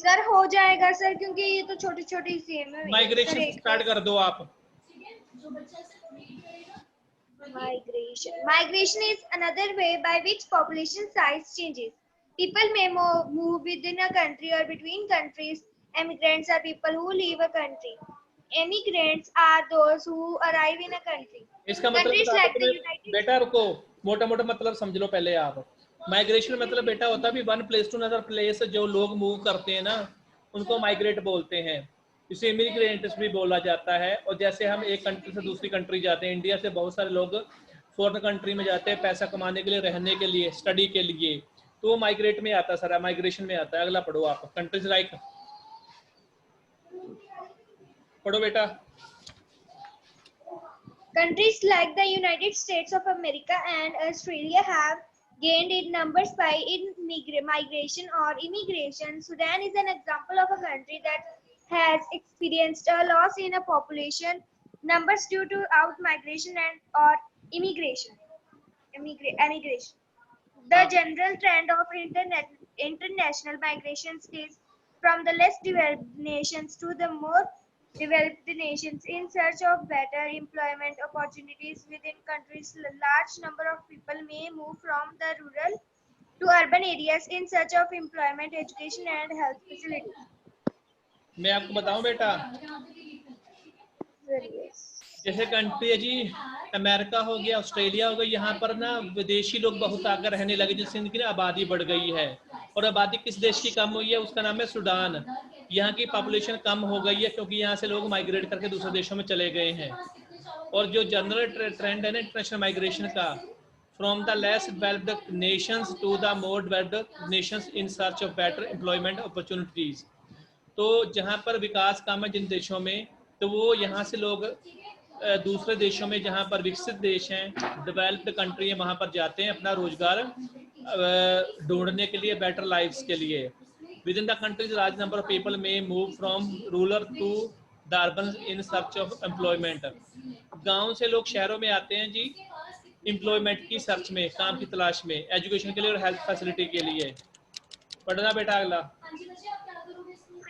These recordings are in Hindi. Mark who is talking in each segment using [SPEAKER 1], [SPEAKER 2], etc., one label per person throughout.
[SPEAKER 1] सर हो जाएगा सर, क्योंकि ये तो छोटी छोटी सेम है।
[SPEAKER 2] माइग्रेशन स्टार्ट कर दो आप।
[SPEAKER 1] Migration is another way by which population size changes. People may move within a country or between countries. Emigrants are people who leave a country. Immigrants are those who arrive in a country.
[SPEAKER 2] इसका मतलब
[SPEAKER 1] Countries
[SPEAKER 2] बता दो
[SPEAKER 1] like the
[SPEAKER 2] तुम्हें
[SPEAKER 1] United
[SPEAKER 2] बेटा, रुको, मोटा मोटा मतलब समझ लो पहले आप। माइग्रेशन मतलब बेटा होता भी one place to another place, जो लोग मूव करते हैं ना उनको माइग्रेट बोलते हैं। इसे इमिग्रेंट्स भी बोला जाता है। और जैसे हम एक कंट्री से दूसरी कंट्री जाते हैं, इंडिया से बहुत सारे लोग फॉरेन कंट्री में जाते हैं पैसा कमाने के लिए, रहने के लिए, स्टडी के लिए, तो वो माइग्रेट में आता है, सारा माइग्रेशन में आता है। अगला पढ़ो आप, कंट्रीज लाइक, पढ़ो बेटा।
[SPEAKER 1] Countries like the United States of America and Australia have gained in numbers by migration or immigration. Sudan is an example of a country that has experienced a loss in a population numbers due to out-migration and or immigration. The general trend of international migration is from the less developed nations to the more developed nations in search of better employment opportunities within countries. A large number of people may move from the rural to urban areas in search of employment, education and health facilities.
[SPEAKER 2] मैं आपको बताऊं बेटा, जैसे कंट्री है जी, अमेरिका हो गया, ऑस्ट्रेलिया हो गया, यहाँ पर ना विदेशी लोग बहुत आकर रहने लगे, जिससे इनकी ना आबादी बढ़ गई है। और आबादी किस देश की कम हुई है? उसका नाम है सूडान। यहाँ की पॉपुलेशन कम हो गई है क्योंकि यहाँ से लोग माइग्रेट करके दूसरे देशों में चले गए हैं। और जो जनरल ट्रेंड है ना इंटरनेशनल माइग्रेशन का, from the less developed nations to the more developed nations in search of better employment opportunities. तो जहाँ पर विकास कम है जिन देशों में, तो वो यहाँ से लोग दूसरे देशों में, जहाँ पर विकसित देश हैं, डेवलप्ड कंट्री है, वहाँ पर जाते हैं अपना रोजगार ढूंढने के लिए, बेटर लाइफ्स के लिए। Within the countries large number of people may move from rural to the urban in search of employment. गाँव से लोग शहरों में आते हैं जी एम्प्लॉयमेंट की सर्च में, काम की तलाश में, एजुकेशन के लिए और हेल्थ फैसिलिटी के लिए। पढ़ना बेटा अगला।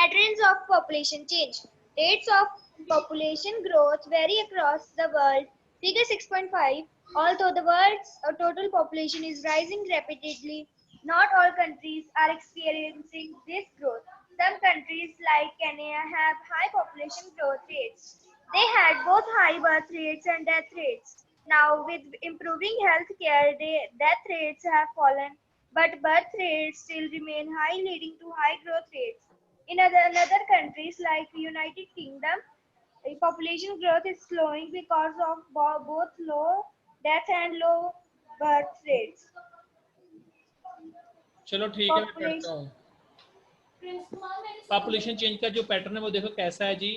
[SPEAKER 1] Patterns of population change. Rates of population growth vary across the world. Figure 6.5. Although the world's total population is rising rapidly, not all countries are experiencing this growth. Some countries like Kenya have high population growth rates. They had both high birth rates and death rates. Now, with improving health care, death rates have fallen, but birth rates still remain high, leading to high growth rates. In other countries like United Kingdom, population growth is slowing because of both low death and low birth rates.
[SPEAKER 2] चलो ठीक है, मैं पढ़ता हूँ। पॉपुलेशन चेंज का जो पैटर्न है वो देखो कैसा है जी।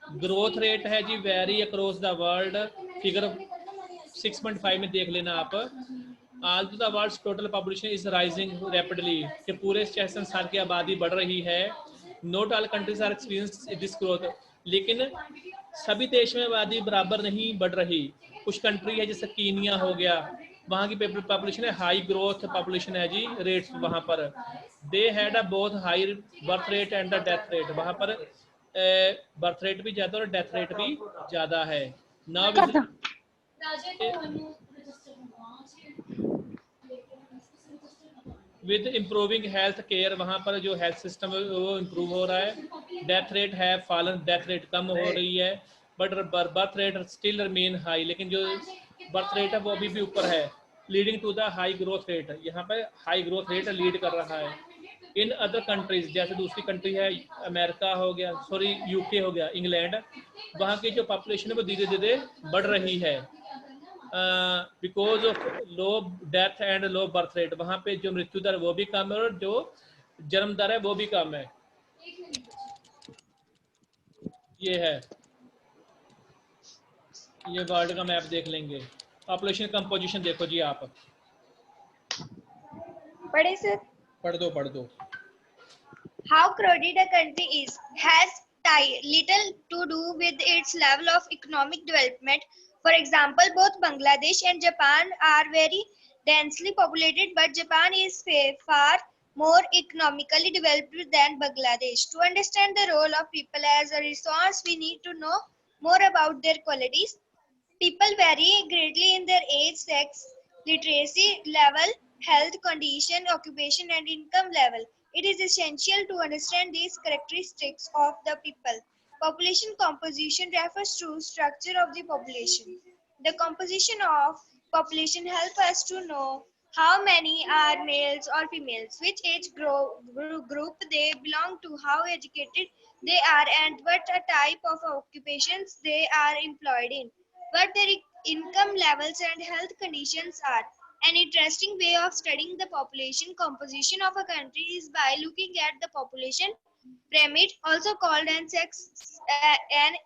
[SPEAKER 2] ग्रोथ रेट है जी very across the world. Figure 6.5 में देख लेना आप। Although the world's total population is rising rapidly, कि पूरे संसार की आबादी बढ़ रही है। Not all countries are experience this growth, लेकिन सभी देश में आबादी बराबर नहीं बढ़ रही। कुछ कंट्री है जैसे कीनिया हो गया, वहाँ की पॉपुलेशन है, हाई ग्रोथ पॉपुलेशन है जी, रेट्स वहाँ पर। They had a both high birth rate and the death rate, वहाँ पर बर्थ रेट भी ज़्यादा और डेथ रेट भी ज़्यादा है। Now with improving health care, वहाँ पर जो हेल्थ सिस्टम है वो इम्प्रूव हो रहा है। डेथ रेट है फॉलन, डेथ रेट कम हो रही है, but birth rate still remain high, लेकिन जो बर्थ रेट है वो अभी भी ऊपर है, leading to the high growth rate. यहाँ पर हाई ग्रोथ रेट लीड कर रहा है। इन अदर कंट्रीज, जैसे दूसरी कंट्री है अमेरिका हो गया, सॉरी यूके हो गया, इंग्लैंड, वहाँ की जो पॉपुलेशन है वो धीरे धीरे बढ़ रही है because of low death and low birth rate. वहाँ पे जो मृत्यु दर वो भी कम है और जो जन्म दर है वो भी कम है। ये है, ये वर्ल्ड का मैप देख लेंगे। पॉपुलेशन कंपोजिशन देखो जी आप।
[SPEAKER 1] पढ़े सर?
[SPEAKER 2] पढ़ दो।
[SPEAKER 1] How crowded a country is has little to do with its level of economic development. For example, both Bangladesh and Japan are very densely populated, but Japan is far more economically developed than Bangladesh. To understand the role of people as a resource, we need to know more about their qualities. People vary greatly in their age, sex, literacy level, health condition, occupation, and income level. It is essential to understand these characteristics of the people. Population composition refers to structure of the population. The composition of population helps us to know how many are males or females, which age group they belong to, how educated they are, and what a type of occupations they are employed in, what their income levels and health conditions are. An interesting way of studying the population composition of a country is by looking at the population pyramid, also called an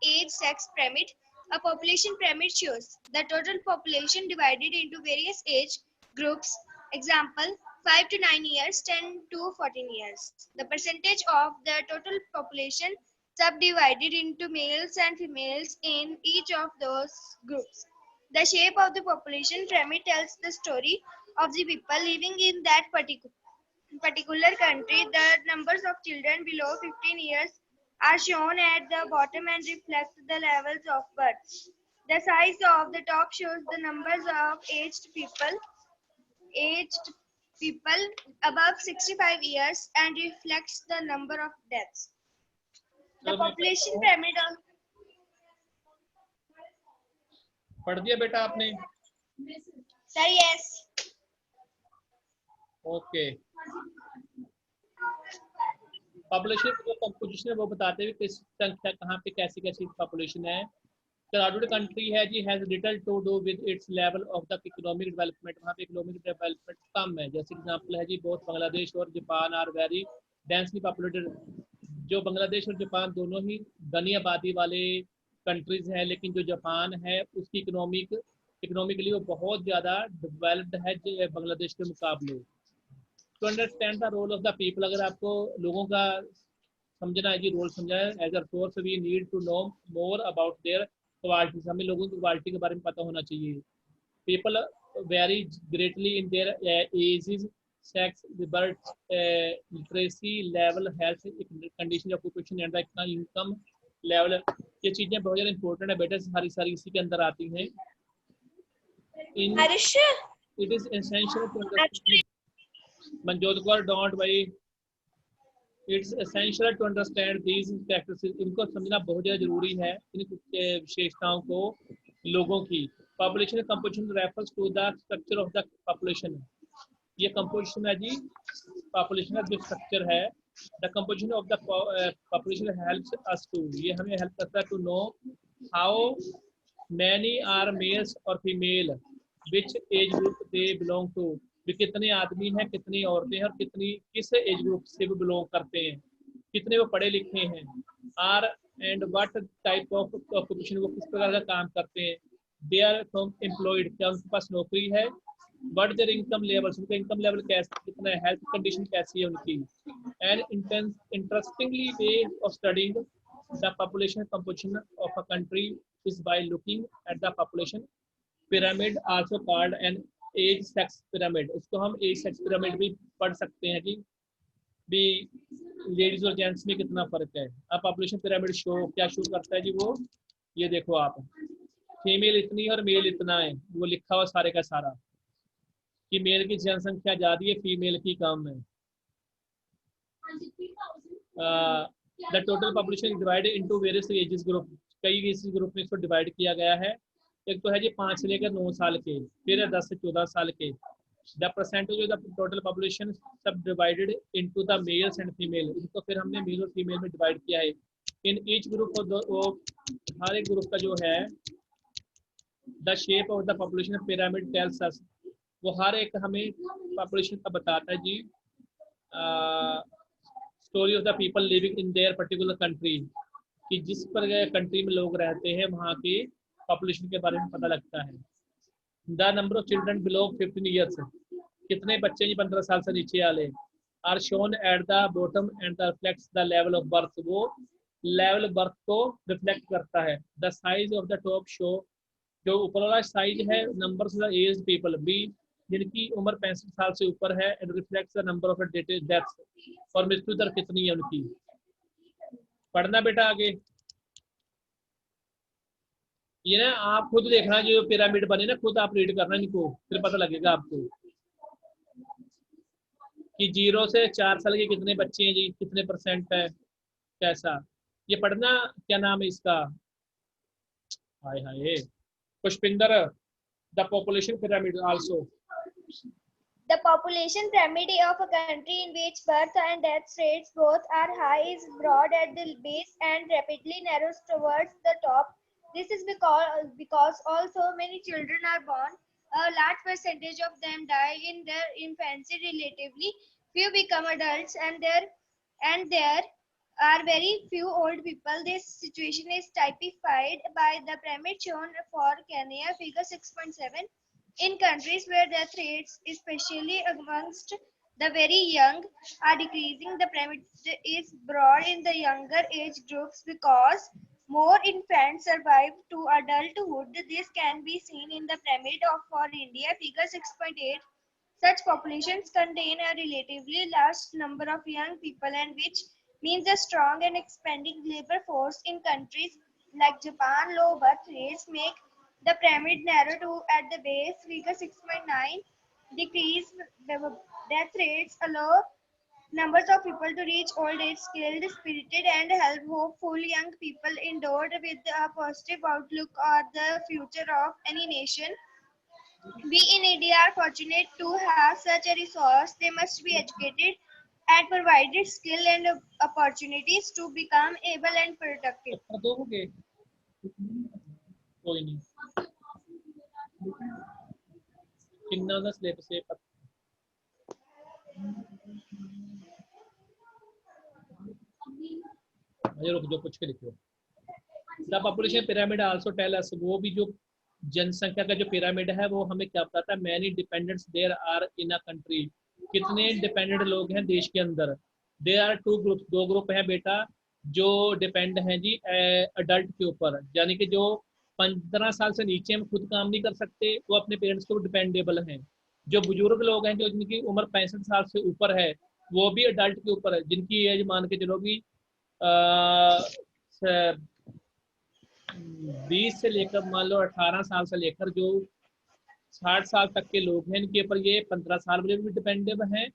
[SPEAKER 1] age sex pyramid. A population pyramid shows the total population divided into various age groups. Example, 5 to 9 years, 10 to 14 years. The percentage of the total population subdivided into males and females in each of those groups. The shape of the population pyramid tells the story of the people living in that particular country. The numbers of children below 15 years are shown at the bottom and reflect the levels of birth. The size of the top shows the numbers of aged people above 65 years and reflects the number of deaths. The
[SPEAKER 2] चलो मैं
[SPEAKER 1] population
[SPEAKER 2] पढ़ता हूँ।
[SPEAKER 1] pyramid of
[SPEAKER 2] पढ़ दिया बेटा आपने?
[SPEAKER 1] sir, yes.
[SPEAKER 2] ओके। पॉपुलेशन की जो कंपोजिशन है वो बताते हुए किस संख्या कहाँ पे कैसी कैसी पॉपुलेशन है। क्राउडेड कंट्री है जी, has little to do with its level of the economic development. वहाँ पे इकोनॉमिक डेवलपमेंट कम है। जैसे एग्जांपल है जी, बोथ बांग्लादेश और Japan are very densely populated. जो बांग्लादेश और जापान दोनों ही घनी आबादी वाले कंट्रीज हैं, लेकिन जो जापान है उसकी इकोनॉमिकली वो बहुत ज़्यादा डेवलप्ड है बांग्लादेश के मुकाबले। To understand the role of the people, अगर आपको लोगों का समझना है जी, रोल समझना है, as a source we need to know more about their qualities. हमें लोगों की क्वालिटी के बारे में पता होना चाहिए। People very greatly in their edges, sex, birth, literacy level, health condition, occupation and the income level. ये चीज़ें बहुत ज़्यादा इंपॉर्टेंट है बेटा, सारी इसी के अंदर आती हैं। In it is essential to understand Manjot Kaur, don't भाई, it's essential to understand these characteristics. इनको समझना बहुत ज़्यादा जरूरी है, इन विशेषताओं को लोगों की। Population composition refers to the structure of the population. ये कंपोजिशन है जी पॉपुलेशन का जो स्ट्रक्चर है। The composition of the population helps us to, ये हमें हेल्प करता है to know how many are males और female, which age group they belong to, भी कितने आदमी हैं, कितनी औरतें हैं और किस एज ग्रुप से वो बिलोंग करते हैं, कितने वो पढ़े लिखे हैं। Are and what type of occupation, वो किस प्रकार का काम करते हैं। दे आर एम्प्लॉयड, क्या उनके पास नौकरी है। व्हाट देयर इनकम लेवल्स, उनका इनकम लेवल कैसा, कितना है, हेल्थ कंडीशन कैसी है उनकी। And interestingly way of studying the population composition of a country is by looking at the population pyramid, also called an age sex pyramid। उसको हम एज सेक्स पिरामिड भी पढ़ सकते हैं जी, भी लेडीज और जेंट्स में कितना फर्क है। अब पॉपुलेशन पिरामिड शो क्या शो करता है जी, वो ये देखो आप, फीमेल इतनी और मेल इतना है, वो लिखा हुआ सारे का सारा कि मेल की जनसंख्या ज़्यादा है, फीमेल की कम है। The total population divided into various ages group, कई एज ग्रुप में इसको डिवाइड किया गया है। एक तो है जी 5 से लेकर 9 साल के, फिर है 10 से 14 साल के। The percentage of the total population subdivided into the males and female, इनको फिर हमने मेल और फीमेल में डिवाइड किया है। इन ईच ग्रुप हर एक ग्रुप का जो है the shape of the population pyramid tells us, वो हर एक हमें पॉपुलेशन का बताता है जी story of the people living in their particular country, कि जिस पर कंट्री में लोग रहते हैं वहाँ के पॉपुलेशन के बारे में पता लगता है। The number of children below 15 years, कितने बच्चे जी 15 साल से नीचे वाले, are shown at the bottom end the reflects the level of birth, वो लेवल बर्थ को रिफ्लेक्ट करता है। The size of the top show, जो ऊपर वाला साइज है number of the age people, बी जिनकी उम्र 65 साल से ऊपर है and reflects the number of deaths, और मृत्यु दर कितनी है उनकी। पढ़ना बेटा आगे। ये ना आप खुद देखना, जो पिरामिड बने ना, खुद आप रीड करना इनको, फिर पता लगेगा आपको कि 0 से 4 साल के कितने बच्चे हैं जी, कितने परसेंट है, कैसा। ये पढ़ना, क्या नाम है इसका, hi hi, Pushpinder, the population pyramid also.
[SPEAKER 1] The population pyramid of a country in which birth and death rates both are high is broad at the base and rapidly narrows towards the top. This is because although many children are born, a large percentage of them die in their infancy. Relatively few become adults, and there are very few old people. This situation is typified by the pyramid shown for Kenya, figure 6.7. In countries where death rates, especially amongst the very young, are decreasing, the pyramid is broad in the younger age groups because more infants survive to adulthood. This can be seen in the pyramid for India, figure 6.8. Such populations contain a relatively large number of young people, and which means a strong and expanding labor force. In countries like Japan, low birth rates make the pyramid narrow to at the base, figure 6.9. Decreased death rates allow numbers of people to reach old age skilled, spirited, and hopeful young people endowed with a positive outlook on the future of any nation. We in India are fortunate to have such a resource. They must be educated and provided skill and opportunities to become able and productive.
[SPEAKER 2] दोगे कोई नहीं, किन्ना दा सिलेबस है मुझे, रुक जो कुछ के लिखो। The population pyramid also tell us, वो भी जो जनसंख्या का जो पिरामिड है वो हमें क्या बताता है, many dependents there are in a country, कितने डिपेंडेंट लोग हैं देश के अंदर। देयर आर टू ग्रुप्स, दो ग्रुप हैं बेटा जो डिपेंड हैं जी अडल्ट के ऊपर, यानी कि जो 15 साल से नीचे में खुद काम नहीं कर सकते, वो अपने पेरेंट्स के ऊपर डिपेंडेबल हैं। जो बुजुर्ग लोग हैं, जो जिनकी उम्र 65 साल से ऊपर है, वो भी अडल्ट के ऊपर है, जिनकी एज मान के चलो भी 20 से लेकर मान लो 18 साल से लेकर जो 60 साल तक के लोग हैं, इनके ऊपर ये 15 साल वाले भी डिपेंडेबल हैं,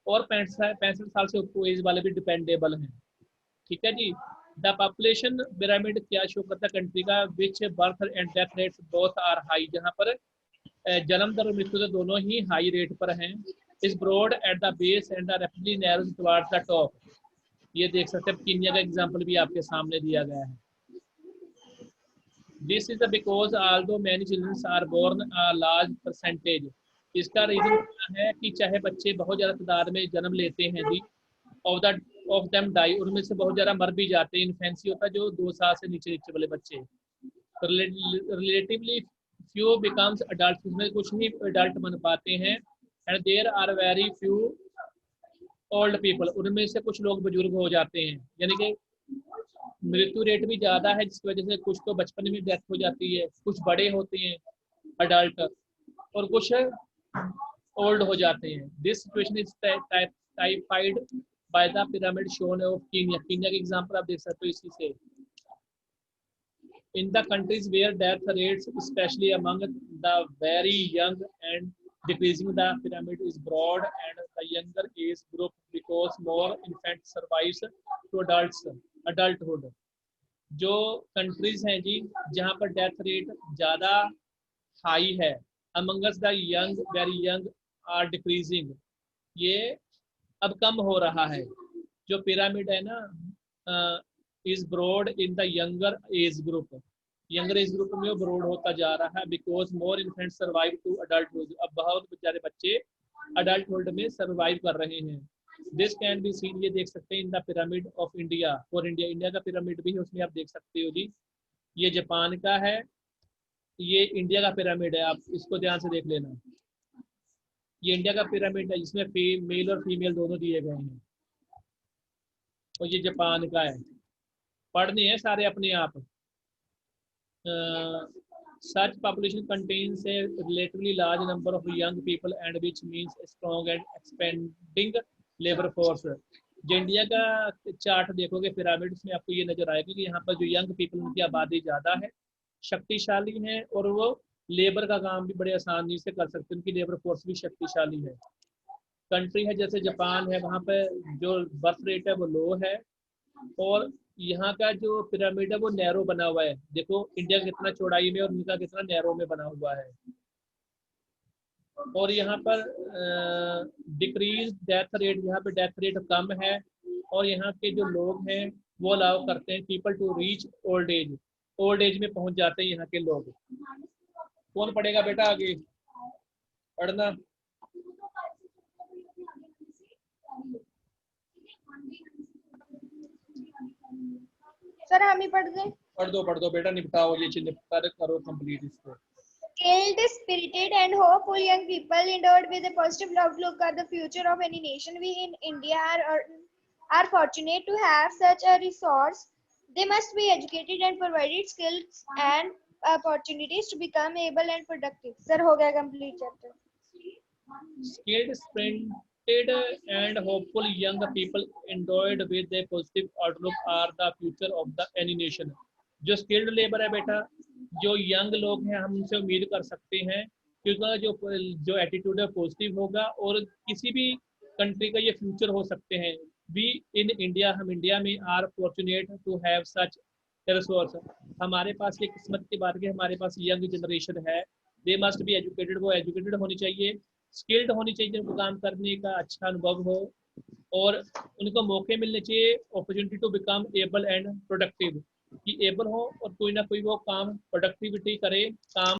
[SPEAKER 2] और 65 साल से ऊपर एज वाले भी डिपेंडेबल हैं। ठीक है जी। द पॉपुलेशन पिरामिड क्या शो करता है कंट्री का, which birth and death rates both are high, जहाँ पर जन्म दर और मृत्यु दर दोनों ही हाई रेट पर हैं। Is broad at the base and the rapidly narrows towards the top. ये देख सकते हैं, कीनिया का एग्जांपल भी आपके सामने दिया गया है। This is because although many children are born a large percentage, इसका रीजन क्या है कि चाहे बच्चे बहुत ज़्यादा तादाद में जन्म लेते हैं जी, of them die, उनमें से बहुत ज़्यादा मर भी जाते हैं। इन्फेंसी होता है जो 2 साल से नीचे नीचे वाले बच्चे, रिलेटिवली फ्यू बिकम्स अडल्ट, उसमें कुछ ही अडल्ट बन पाते हैं। And there are very few old people, उनमें से कुछ लोग बुजुर्ग हो जाते हैं, यानी कि मृत्यु रेट भी ज़्यादा है, जिसकी वजह से कुछ तो बचपन में डेथ हो जाती है, कुछ बड़े होते हैं अडल्ट, और कुछ ओल्ड हो जाते हैं। This situation is typified by the pyramid shown of Kenya. Kenya के एग्जांपल आप देख सकते हो इसी से। In the countries where death rates, especially among the very young and decreasing, the pyramid is broad and the younger age group because more infants survives to adulthood. जो कंट्रीज हैं जी जहाँ पर डेथ रेट ज़्यादा हाई है, amongst the young, very young are decreasing, ये अब कम हो रहा है। जो पिरामिड है ना, is broad in the younger age group, younger age group में वो ब्रॉड होता जा रहा है, because more infant survive to adulthood, अब बहुत बेचारे बच्चे अडल्टहुड में सर्वाइव कर रहे हैं। दिस कैन बी सीन, ये देख सकते हैं in the pyramid of India, for India, India का पिरामिड भी है उसमें, आप देख सकते हो जी। ये जापान का है, ये इंडिया का पिरामिड है, आप इसको ध्यान से देख लेना। ये इंडिया का पिरामिड है जिसमें मेल और फीमेल दोनों दिए गए हैं, और ये जापान का है। पढ़ने हैं सारे अपने आप। Such population contains a relatively large number of young people and which means a strong and expanding labor force. जो इंडिया का चार्ट देखोगे पिरामिड्स में आपको ये नजर आएगा कि यहाँ पर जो यंग पीपल उनकी आबादी ज़्यादा है, शक्तिशाली हैं और वो लेबर का काम भी बड़े आसानी से कर सकते हैं, उनकी लेबर फोर्स भी शक्तिशाली है। कंट्री है जैसे जापान है, वहाँ पे जो बर्थ रेट है वो लो है और यहाँ का जो पिरामिड है वो नैरो बना हुआ है। देखो इंडिया कितना चौड़ाई में और उनका कितना नैरो में बना हुआ है। और यहाँ पर डिक्रीज डेथ रेट, यहाँ पे डेथ रेट कम है और यहाँ के जो लोग हैं वो अलाउ करते हैं people to reach old age में पहुंच जाते हैं यहाँ के लोग। कौन पढ़ेगा बेटा आगे पढ़ना?
[SPEAKER 1] सर हम ही पढ़ दें?
[SPEAKER 2] पढ़ दो बेटा, निपटाओ ये चीज, निपटा करो कंप्लीट इसको।
[SPEAKER 1] Skilled, spirited, and hopeful young people endowed with a positive outlook are the future of any nation. We in India are fortunate to have such a resource. They must be educated and provided skills and opportunities to become able and productive. Sir, हो गया complete chapter.
[SPEAKER 2] Skilled, spirited, and hopeful young people endowed with a positive outlook are the future of the any nation. जो स्किल्ड लेबर है बेटा, जो यंग लोग हैं, हम उनसे उम्मीद कर सकते हैं क्योंकि जो एटीट्यूड है पॉजिटिव होगा और किसी भी कंट्री का ये फ्यूचर हो सकते हैं। वी इन इंडिया, हम इंडिया में are fortunate to have such resource. हमारे पास ये किस्मत की बात है, हमारे पास यंग जनरेशन है। दे मस्ट बी एजुकेटेड, वो एजुकेटेड होनी चाहिए, स्किल्ड होनी चाहिए, जिनको काम करने का अच्छा अनुभव हो और उनको मौके मिलने चाहिए, opportunity to become able and productive, कि एबल हो और कोई ना कोई वो काम प्रोडक्टिविटी करे, काम